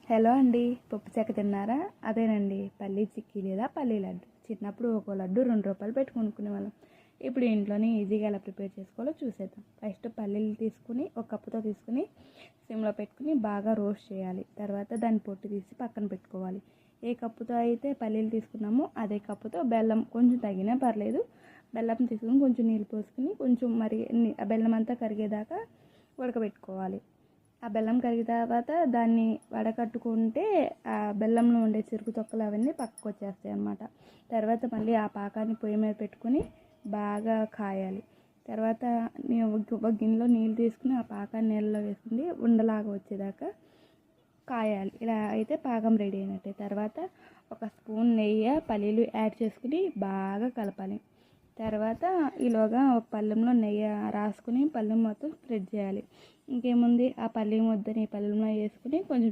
Hello అండి, పప్పు చెక్క తిన్నారా? అదేనండి పల్లీ చిక్కీ లేదా పల్లీ లడ్డు. చిన్నప్పుడు ఒక లడ్డు 2 రూపాయలు పెట్టి కొనుక్కునేవాళ్ళం. ఇప్పుడు ఇంట్లోనే ఈజీగా ఎలా ప్రిపేర్ చేసుకోవాలో చూసేద్దాం. ఫస్ట్ పల్లీలు తీసుకుని ఒక కప్పుతో తీసుకుని సిమ్లో పెట్టుకుని బాగా రోస్ట్ చేయాలి. తర్వాత దాన్ని పొట్టు తీసి పక్కన పెట్టుకోవాలి. ఏ కప్పుతో అయితే పల్లీలు తీసుకున్నామో అదే కప్పుతో బెల్లం కొంచెం తగినా పర్లేదు. బెల్లం తీసుకుని కొంచెం నీళ్ళు పోసుకుని కొంచెం మరి ఆ బెల్లం అంతా కరిగేదాకా ఉడకబెట్టుకోవాలి. ఆ బెల్లం కరిగిన తర్వాత దాన్ని వడకట్టుకుంటే ఆ బెల్లంలో ఉండే చెరుకు తొక్కలు అవన్నీ పక్కకు వచ్చేస్తాయి అన్నమాట. తర్వాత మళ్ళీ ఆ పాకాన్ని పొయ్యి మీద పెట్టుకుని బాగా కాయాలి. తర్వాత ఒక గిన్నెలో నీళ్ళు తీసుకుని ఆ పాకాన్ని నీళ్ళలో వేసుకుని ఉండలాగా వచ్చేదాకా కాయాలి. ఇలా అయితే పాకం రెడీ అయినట్టే. తర్వాత ఒక స్పూన్ నెయ్యి పల్లీలు యాడ్ చేసుకుని బాగా కలపాలి. తర్వాత ఈలోగా ఒక పళ్ళెంలో నెయ్యి రాసుకుని పళ్ళెం మొత్తం స్ప్రెడ్ చేయాలి. ఇంకేముంది, ఆ పల్లీ ముద్దని పళ్ళెంలో వేసుకుని కొంచెం